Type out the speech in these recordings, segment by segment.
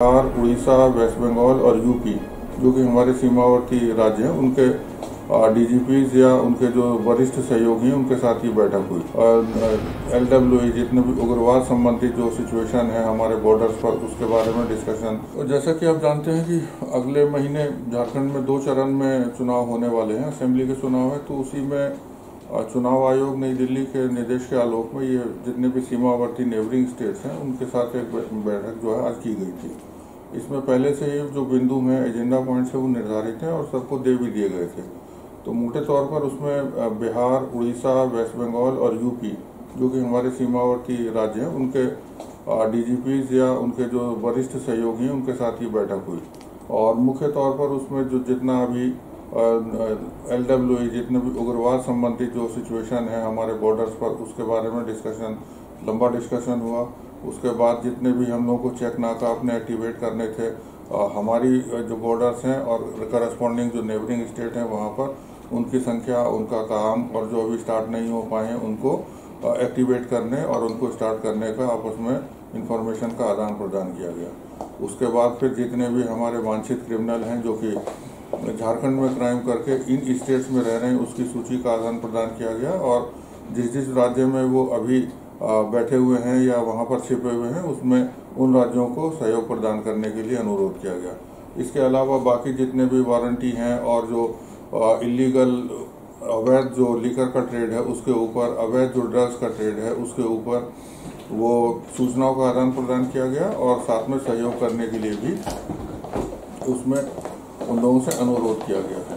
Bihar, Orissa, waste Bengal और UP जो कि हमारे सीमावर्ती राज्य हैं उनके डीजीपीज या उनके जो वरिष्ठ सहयोगी हैं उनके साथ ही बैठक हुई। LWE जितने भी उग्रवाद संबंधित जो सिचुएशन है हमारे बॉर्डर्स पर उसके बारे में डिस्कशन। जैसा कि आप जानते हैं कि अगले महीने झारखंड में 2 चरण में चुनाव होने वाले हैं, असेंबली के चुनाव है। तो उसी में चुनाव आयोग नई दिल्ली के निर्देश के आलोक में ये जितने भी सीमावर्ती नेबरिंग स्टेट्स हैं उनके साथ एक बैठक जो है आज की गई थी। इसमें पहले से ही जो बिंदु हैं, एजेंडा पॉइंट्स हैं, वो निर्धारित हैं और सबको दे भी दिए गए थे। तो मोटे तौर पर उसमें बिहार, उड़ीसा, वेस्ट बंगाल और यूपी जो कि हमारे सीमावर्ती राज्य हैं उनके डीजीपीज या उनके जो वरिष्ठ सहयोगी हैं उनके साथ ही बैठक हुई। और मुख्य तौर पर उसमें जो जितना अभी LWE जितने भी उग्रवाद संबंधित जो सिचुएशन है हमारे बॉर्डर्स पर उसके बारे में लंबा डिस्कशन हुआ। उसके बाद जितने भी हम लोगों को चेक नाका अपने एक्टिवेट करने थे, हमारी जो बॉर्डर्स हैं और करस्पॉन्डिंग जो नेबरिंग स्टेट हैं वहाँ पर उनकी संख्या, उनका काम और जो अभी स्टार्ट नहीं हो पाए हैं उनको एक्टिवेट करने और उनको स्टार्ट करने का आपस में इंफॉर्मेशन का आदान प्रदान किया गया। उसके बाद फिर जितने भी हमारे वांछित क्रिमिनल हैं जो कि झारखंड में क्राइम करके इन स्टेट्स में रह रहे हैं उसकी सूची का आदान प्रदान किया गया और जिस जिस राज्य में वो अभी बैठे हुए हैं या वहाँ पर छिपे हुए हैं उसमें उन राज्यों को सहयोग प्रदान करने के लिए अनुरोध किया गया। इसके अलावा बाकी जितने भी वारंटी हैं और जो इलीगल अवैध जो लीकर का ट्रेड है उसके ऊपर, अवैध जो ड्रग्स का ट्रेड है उसके ऊपर वो सूचनाओं का आदान प्रदान किया गया और साथ में सहयोग करने के लिए भी उसमें उन लोगों से अनुरोध किया गया है।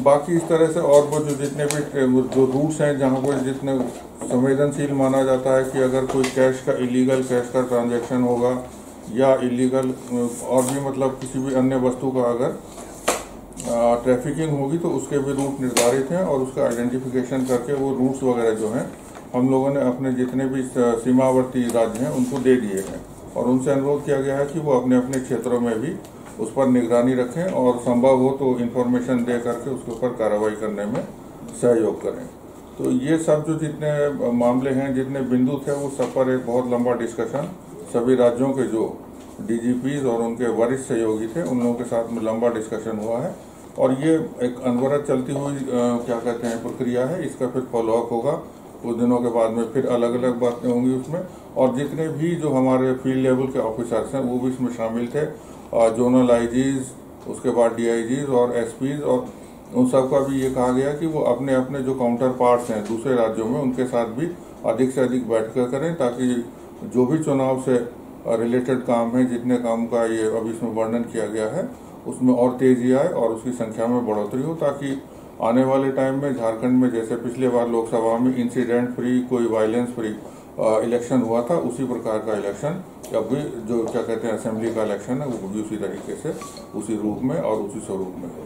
बाकी इस तरह से और वो जो जितने भी जो रूट्स हैं जहाँ पर जितने संवेदनशील माना जाता है कि अगर कोई इलीगल कैश का ट्रांजैक्शन होगा या इलीगल और भी मतलब किसी भी अन्य वस्तु का अगर ट्रैफिकिंग होगी तो उसके भी रूट निर्धारित हैं और उसका आइडेंटिफिकेशन करके वो रूट्स वगैरह जो हैं हम लोगों ने अपने जितने भी सीमावर्ती राज्य हैं उनको दे दिए हैं और उनसे अनुरोध किया गया है कि वो अपने अपने क्षेत्रों में भी उस पर निगरानी रखें और संभव हो तो इन्फॉर्मेशन दे करके उसके ऊपर कार्रवाई करने में सहयोग करें। तो ये सब जो जितने मामले हैं, जितने बिंदु थे, वो सब पर एक बहुत लंबा डिस्कशन सभी राज्यों के जो डीजीपीज और उनके वरिष्ठ सहयोगी थे उन लोगों के साथ में लंबा डिस्कशन हुआ है और ये एक अनवरत चलती हुई क्या कहते हैं प्रक्रिया है। इसका फिर फॉलोअप होगा कुछ दिनों के बाद में, फिर अलग अलग बातें होंगी उसमें और जितने भी जो हमारे फील्ड लेवल के ऑफिसर्स हैं वो भी इसमें शामिल थे, जोनल आईजीज, उसके बाद DIGs और SPs और उन सब का भी ये कहा गया कि वो अपने अपने जो काउंटर पार्ट्स हैं दूसरे राज्यों में उनके साथ भी अधिक से अधिक बैठकर करें ताकि जो भी चुनाव से रिलेटेड काम है, जितने काम का ये अभी इसमें वर्णन किया गया है उसमें और तेजी आए और उसकी संख्या में बढ़ोतरी हो ताकि आने वाले टाइम में झारखंड में जैसे पिछले बार लोकसभा में इंसिडेंट फ्री, कोई वायलेंस फ्री इलेक्शन हुआ था उसी प्रकार का इलेक्शन अब भी जो क्या कहते हैं असेंबली का इलेक्शन है वो भी उसी तरीके से, उसी रूप में और उसी स्वरूप में हो।